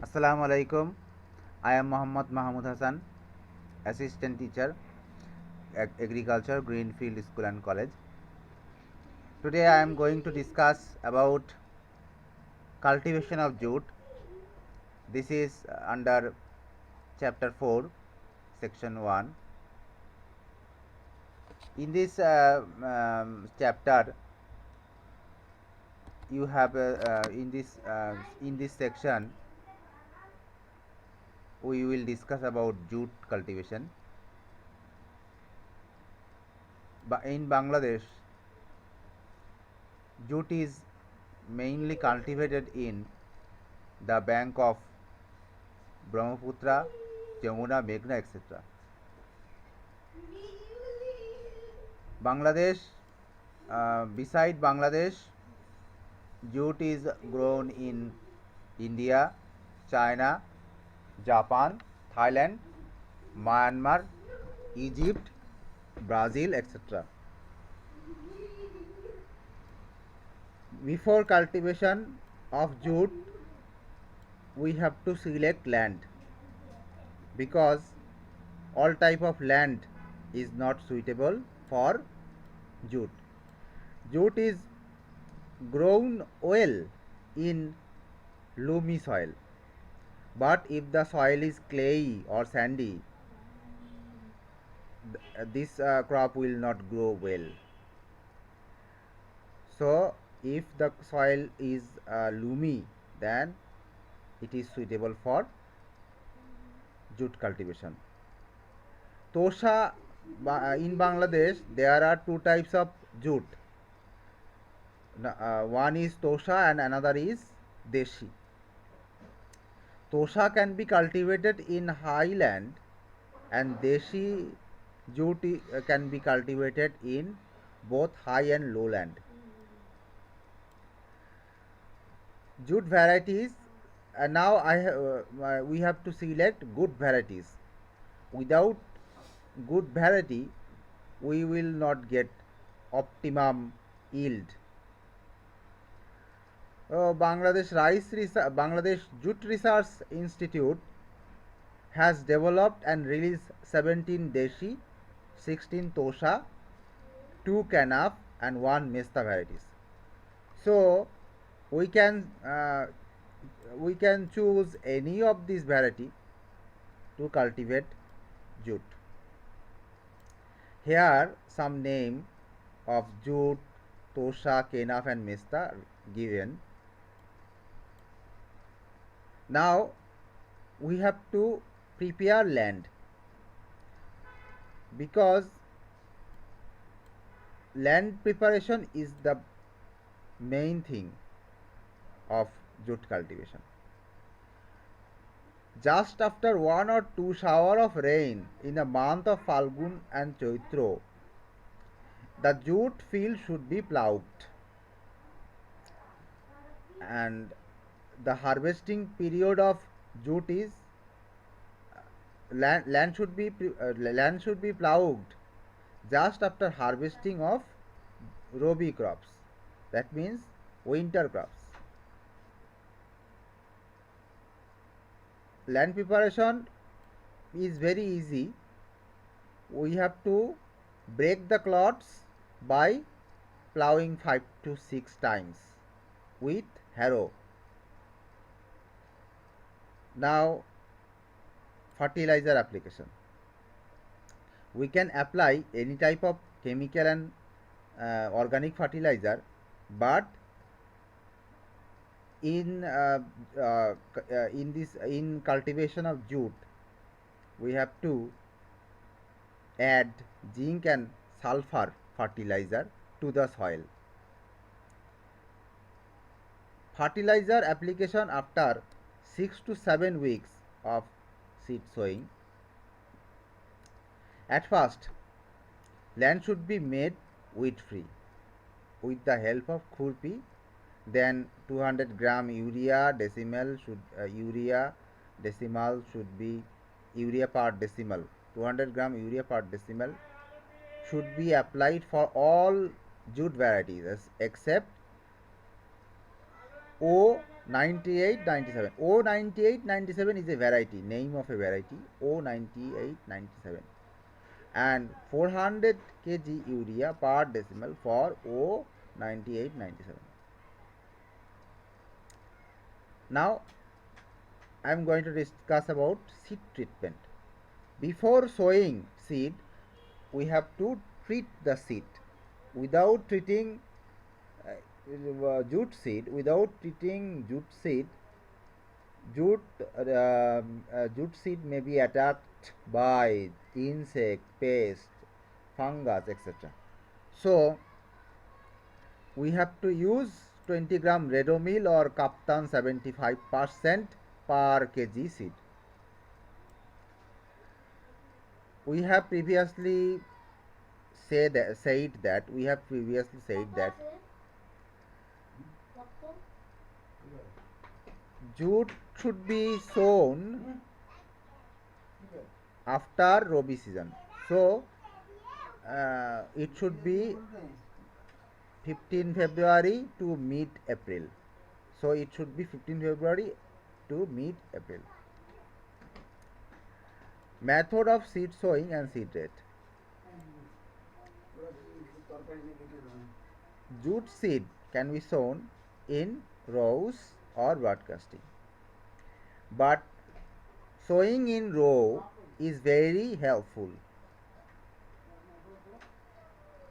Assalamu alaikum. I am Muhammad Mahmud Hassan, Assistant Teacher, Agriculture, Greenfield School and College. Today I am going to discuss about cultivation of jute. This is under Chapter 4, Section 1. In this chapter, you have in this section we will discuss about jute cultivation. In Bangladesh, jute is mainly cultivated in the bank of Brahmaputra, Jamuna, Meghna, etc. Bangladesh, beside Bangladesh, jute is grown in India, China, Japan, Thailand, Myanmar, Egypt, Brazil, etc. Before cultivation of jute, we have to select land because all type of land is not suitable for jute. Jute is grown well in loamy soil, but if the soil is clayey or sandy, this crop will not grow well. So if the soil is loamy, then it is suitable for jute cultivation. Tosha, in Bangladesh there are two types of jute. One is Tosha and another is Deshi. Tosha can be cultivated in highland and Deshi jute can be cultivated in both high and lowland. Jute varieties, now we have to select good varieties. Without good variety, we will not get optimum yield. Bangladesh Jute Research Institute has developed and released 17 Deshi, 16 Tosha, 2 Kanaf and 1 Mesta varieties. So we can choose any of these variety to cultivate jute. Here some name of jute, Tosha, Kanaf and Mesta are given. Now we have to prepare land because land preparation is the main thing of jute cultivation. Just after 1 or 2 shower of rain in the month of Falgun and Chaitra, the jute field should be ploughed and the harvesting period of jute is land should be ploughed just after harvesting of Rabi crops, that means winter crops. Land preparation is very easy. We have to break the clods by ploughing 5 to 6 times with harrow. Now fertilizer application. We can apply any type of chemical and organic fertilizer, but in cultivation of jute we have to add zinc and sulfur fertilizer to the soil. Fertilizer application after 6 to 7 weeks of seed sowing. At first, land should be made weed free with the help of khurpi. Then 200 gram urea decimal should be urea per decimal. 200 gram urea per decimal should be applied for all jute varieties except O 98, 97. O98, 97 is a variety, name of a variety, O98, 97. And 400 kg urea per decimal for O98, 97. Now I am going to discuss about seed treatment. Before sowing seed, we have to treat the seed. Without treating jute seed, jute seed may be attacked by insect, pest, fungus, etc. So we have to use 20 gram Redomil or Kaptan 75% per kg seed. We have previously said that jute should be sown after Rabi season. So it should be 15 February to mid April. So it should be 15 February to mid April. Method of seed sowing and seed rate. Jute seed can be sown in rows or broadcasting. But sowing in row is very helpful.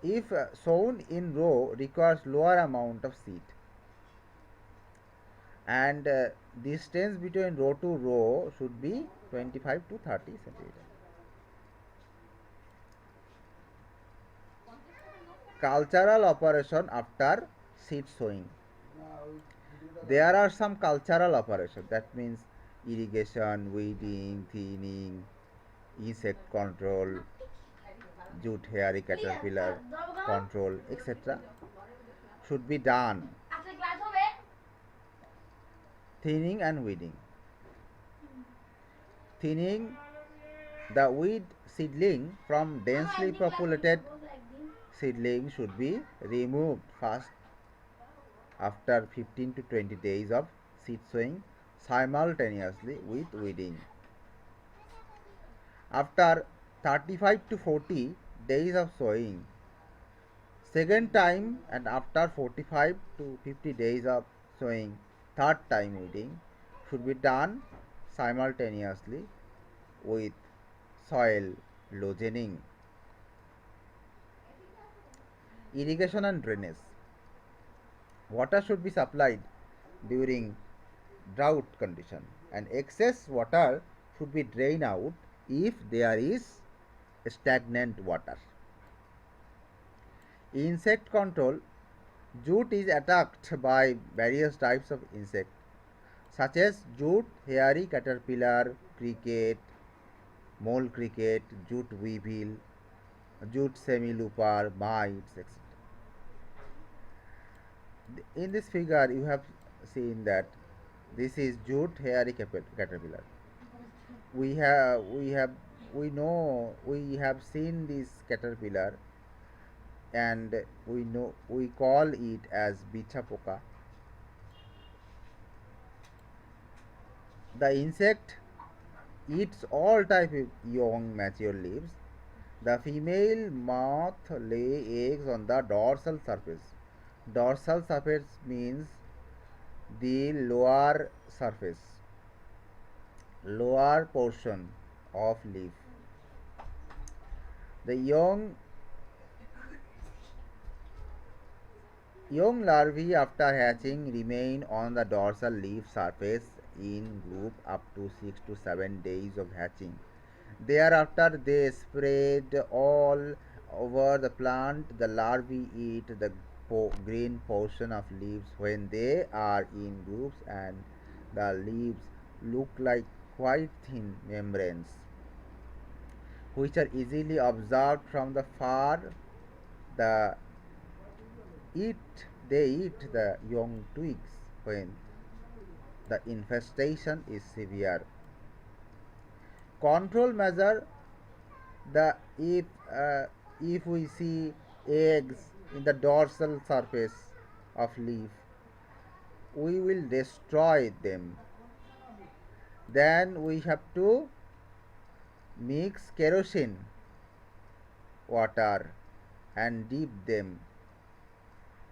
If sown in row requires lower amount of seed, and distance between row to row should be 25 to 30 centimeter. Cultural operation after seed sowing. There are some cultural operations, that means irrigation, weeding, thinning, insect control, jute hairy caterpillar control, etc. should be done. Thinning and weeding. Thinning the weed seedling from densely populated seedling should be removed first after 15 to 20 days of seed sowing simultaneously with weeding. After 35 to 40 days of sowing, second time, and after 45 to 50 days of sowing, third time weeding should be done simultaneously with soil loosening. Irrigation and drainage. Water should be supplied during drought condition, and excess water should be drained out if there is stagnant water. Insect control. Jute is attacked by various types of insect such as jute hairy caterpillar, cricket, mole cricket, jute weevil, jute semilooper, mites, etc. In this figure you have seen that this is jute hairy caterpillar. We have seen this caterpillar, and we call it as bichapoka. The insect eats all type of young mature leaves. The female moth lay eggs on the dorsal surface. Dorsal surface means the lower surface, lower portion of leaf. The young larvae after hatching remain on the dorsal leaf surface in group up to 6 to 7 days of hatching. Thereafter they spread all over the plant. The larvae eat the green portion of leaves when they are in groups, and the leaves look like quite thin membranes which are easily observed from the far. They eat the young twigs when the infestation is severe. Control measure. If we see eggs in the dorsal surface of leaf, we will destroy them. Then we have to mix kerosene water and dip them,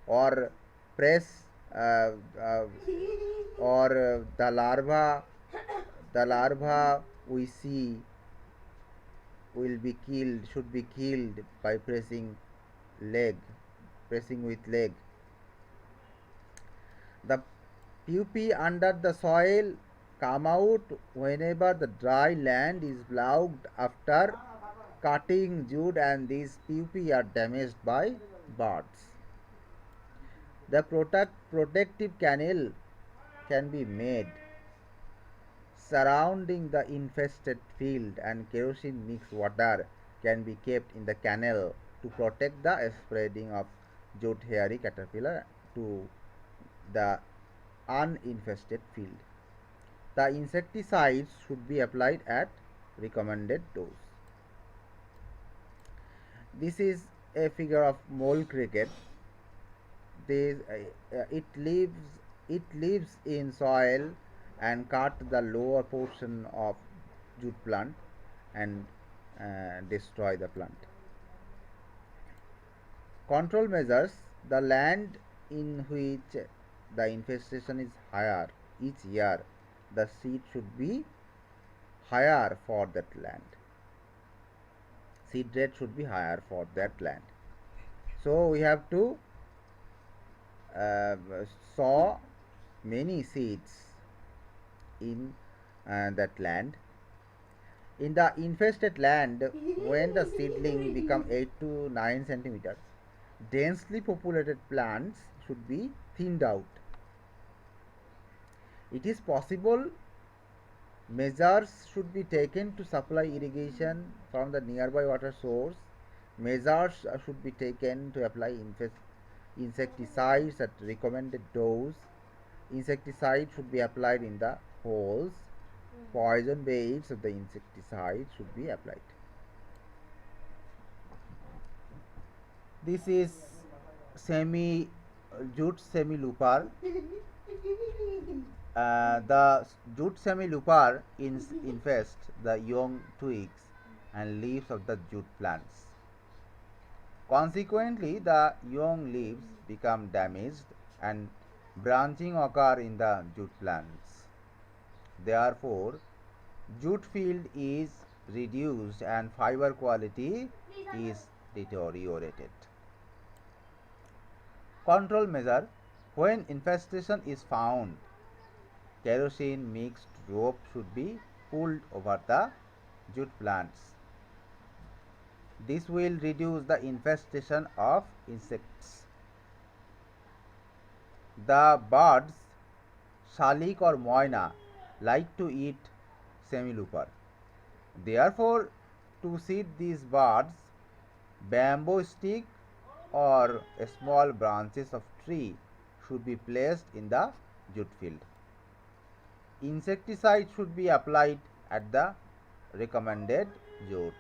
or press uh, uh, or the larva we see will be killed, should be killed by leg pressing with leg. The pupae under the soil come out whenever the dry land is ploughed after cutting jute, and these pupae are damaged by birds. The protective canal can be made surrounding the infested field, and kerosene mixed water can be kept in the canal to protect the spreading of jute hairy caterpillar to the uninfested field. The insecticides should be applied at recommended dose. This is a figure of mole cricket. This, it lives in soil and cut the lower portion of jute plant and destroy the plant. Control measures: the land in which the infestation is higher each year, the seed should be higher for that land. Seed rate should be higher for that land. So we have to uh, sow many seeds in that land. In the infested land, when the seedling become 8 to 9 centimeters, densely populated plants should be thinned out. It is possible measures should be taken to supply irrigation from the nearby water source. Measures should be taken to apply insecticides at recommended dose. Insecticide should be applied in the holes. Poison baits of the insecticide should be applied. This is semi jute semi-looper. The jute semi-looper infests the young twigs and leaves of the jute plants. Consequently, the young leaves become damaged and branching occur in the jute plants. Therefore, jute field is reduced and fiber quality is deteriorated. Control measure: when infestation is found, kerosene mixed rope should be pulled over the jute plants. This will reduce the infestation of insects. The birds, shalik or moina, like to eat semi-looper. Therefore, to seed these birds, bamboo stick or small branches of tree should be placed in the jute field. Insecticide should be applied at the recommended dose.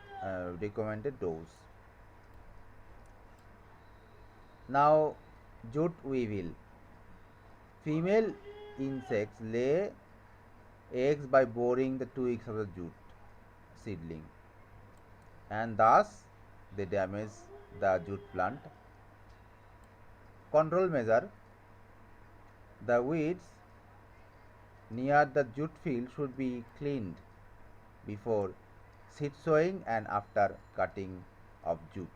Now, jute weevil. Female insects lay eggs by boring the twigs of the jute seedling, and thus they damage the jute plant. Control measure: the weeds near the jute field should be cleaned before seed sowing and after cutting of jute.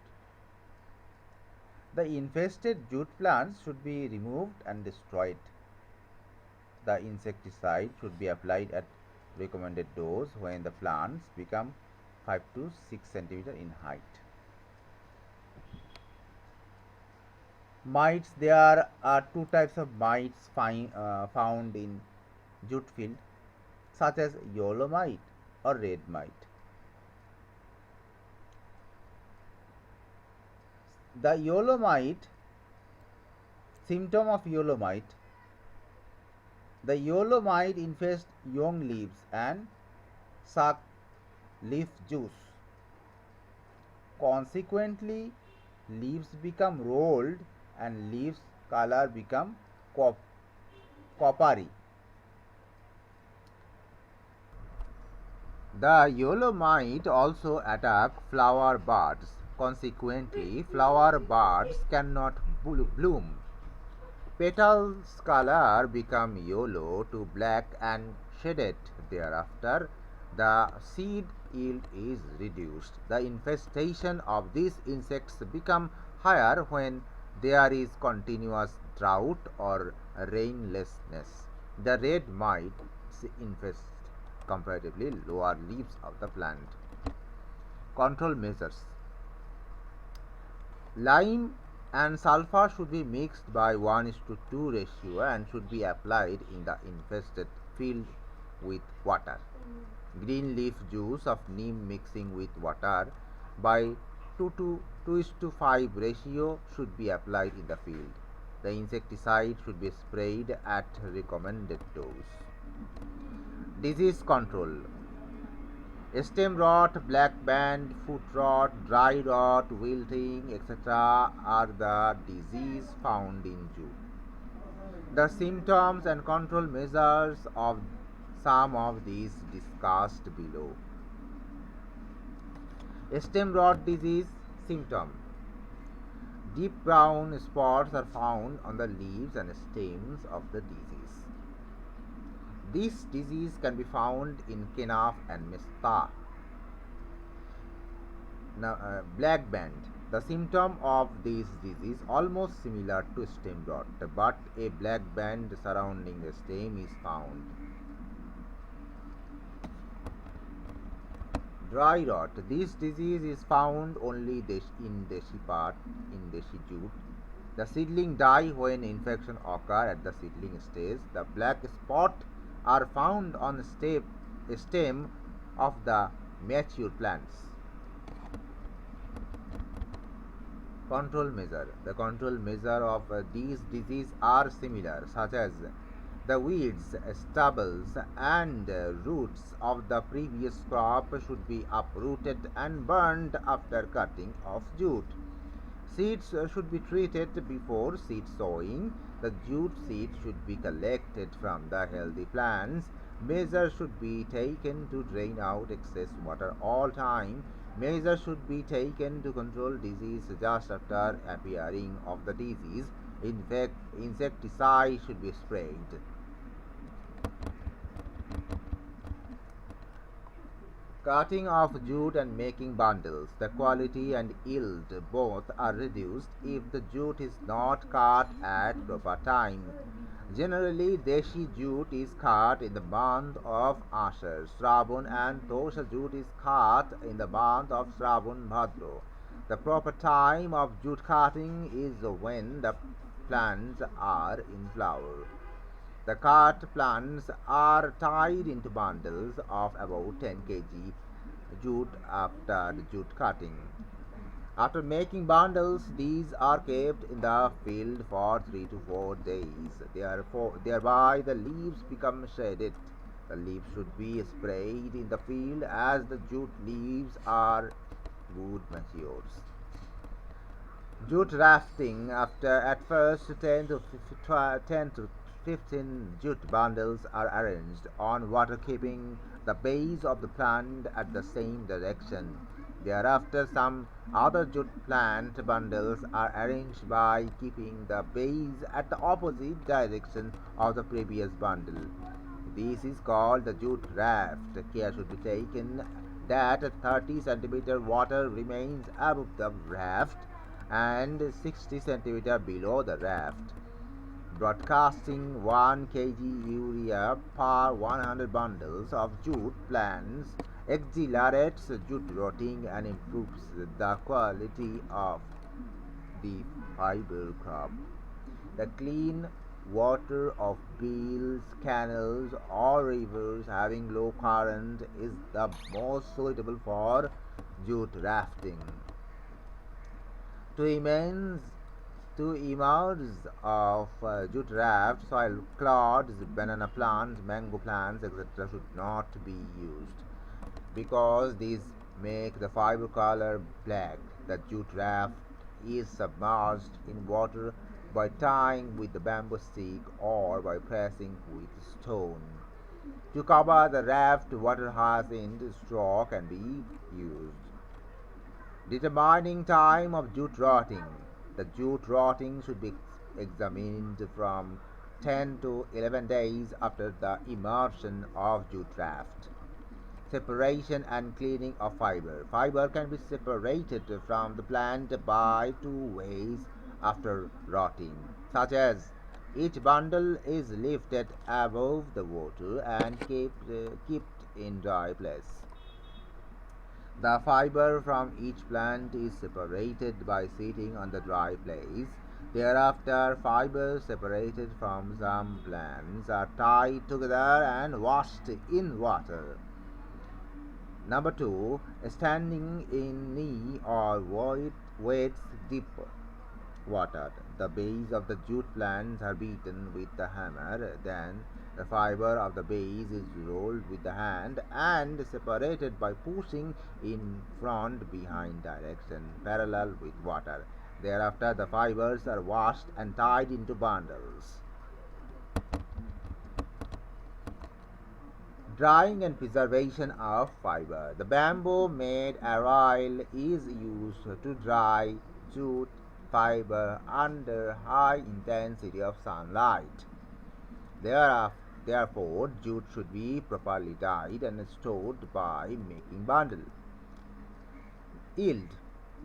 The infested jute plants should be removed and destroyed. The insecticide should be applied at recommended dose when the plants become 5 to 6 centimeter in height. Mites: there are two types of mites found in jute field, such as yellow mite or red mite. The yellow mite, symptom of yellow mite: the yellow mite infests young leaves and suck leaf juice. Consequently, leaves become rolled and leaves color become copper coppery. The yellow might also attack flower buds. Consequently, flower buds cannot bloom. Petals color become yellow to black and shaded. Thereafter, the seed yield is reduced. The infestation of these insects become higher when there is continuous drought or rainlessness. The red mites infest comparatively lower leaves of the plant. Control measures. Lime and sulfur should be mixed by 1:2 ratio and should be applied in the infested field with water. Green leaf juice of neem mixing with water by 2:5 ratio should be applied in the field. The insecticide should be sprayed at recommended dose. Disease control. Stem rot, black band, foot rot, dry rot, wilting, etc. are the disease found in jute. The symptoms and control measures of some of these discussed below. Stem rot disease symptom. Deep brown spots are found on the leaves and stems of the disease. This disease can be found in kenaf and mesta. Now, black band. The symptom of this disease almost similar to stem rot, but a black band surrounding the stem is found. Dry rot. This disease is found only in deshi jute. The seedling die when infection occur at the seedling stage. The black spot are found on the stem of the mature plants. Control measure. The control measure of these diseases are similar, such as the weeds, stubbles, and roots of the previous crop should be uprooted and burned after cutting of jute. Seeds should be treated before seed sowing. The jute seed should be collected from the healthy plants. Measures should be taken to drain out excess water all time. Measures should be taken to control disease just after appearing of the disease. In fact, insecticide should be sprayed. Cutting of jute and making bundles. The quality and yield both are reduced if the jute is not cut at proper time. Generally, deshi jute is cut in the month of Ashar, Shravan, and tosha jute is cut in the month of Shravan Bhadra. The proper time of jute cutting is when the plants are in flower. The cut plants are tied into bundles of about 10 kg jute after jute cutting. After making bundles, these are kept in the field for 3 to 4 days. Thereby the leaves become shaded. The leaves should be sprayed in the field as the jute leaves are good matures. Jute rafting. At first 10 to 15 jute bundles are arranged on water, keeping the base of the plant at the same direction. Thereafter, some other jute plant bundles are arranged by keeping the base at the opposite direction of the previous bundle. This is called the jute raft. Care should be taken that 30 cm water remains above the raft and 60 cm below the raft. Broadcasting 1 kg urea per 100 bundles of jute plants accelerates jute rotting and improves the quality of the fiber crop. The clean water of bills, canals, or rivers having low current is the most suitable for jute rafting. To emerge of jute raft, soil clods, banana plants, mango plants, etc. should not be used because these make the fiber color black. The jute raft is submerged in water by tying with the bamboo stick or by pressing with stone. To cover the raft, water hyacinth straw can be used. Determining time of jute rotting. The jute rotting should be examined from 10 to 11 days after the immersion of jute raft. Separation and cleaning of fiber. Fiber can be separated from the plant by two ways after rotting, such as each bundle is lifted above the water and kept in dry place. The fiber from each plant is separated by sitting on the dry place. Thereafter, fibers separated from some plants are tied together and washed in water. Number 2. Standing in knee or waist deep water. The base of the jute plants are beaten with the hammer. Then the fiber of the base is rolled with the hand and separated by pushing in front behind direction parallel with water. Thereafter, the fibers are washed and tied into bundles. Drying and preservation of fiber. The bamboo made arrayal is used to dry jute fiber under high intensity of sunlight. Therefore, jute should be properly dyed and stored by making bundle. Yield.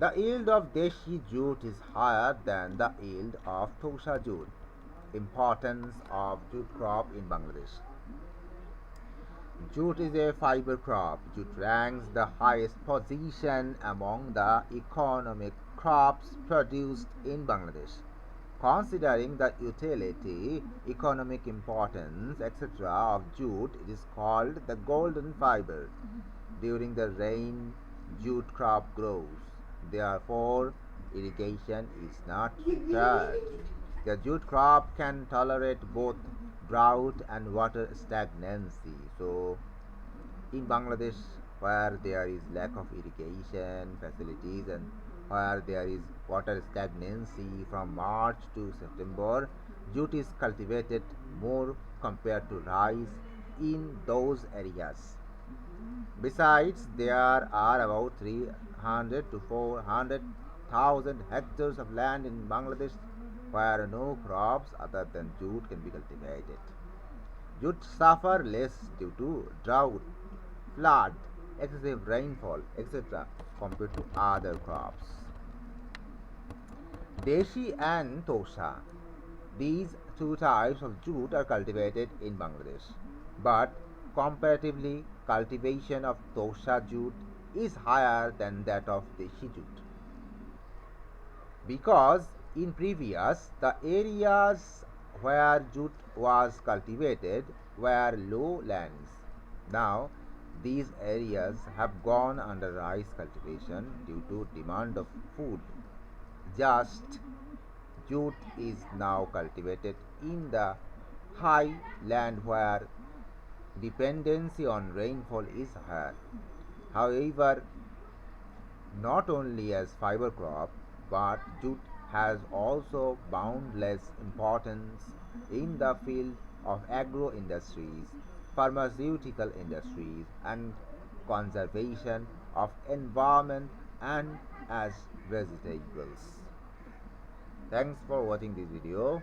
The yield of Deshi jute is higher than the yield of Tosha jute. Importance of jute crop in Bangladesh. Jute is a fiber crop. Jute ranks the highest position among the economic crops produced in Bangladesh. Considering the utility, economic importance, etc. of jute, it is called the golden fiber. During the rain, jute crop grows. Therefore, irrigation is not required. The jute crop can tolerate both drought and water stagnancy. So, in Bangladesh, where there is lack of irrigation facilities and where there is water stagnancy from March to September, jute is cultivated more compared to rice in those areas. Besides, there are about 300 to 400,000 hectares of land in Bangladesh where no crops other than jute can be cultivated. Jute suffer less due to drought, flood, excessive rainfall, etc. compared to other crops. Deshi and Tosha. These two types of jute are cultivated in Bangladesh, but comparatively cultivation of Tosha jute is higher than that of Deshi jute, because in previous the areas where jute was cultivated were lowlands. Now these areas have gone under rice cultivation due to demand of food. Just jute is now cultivated in the high land where dependency on rainfall is higher. However, not only as fiber crop, but jute has also boundless importance in the field of agro industries, pharmaceutical industries, and conservation of environment and as vegetables. Thanks for watching this video.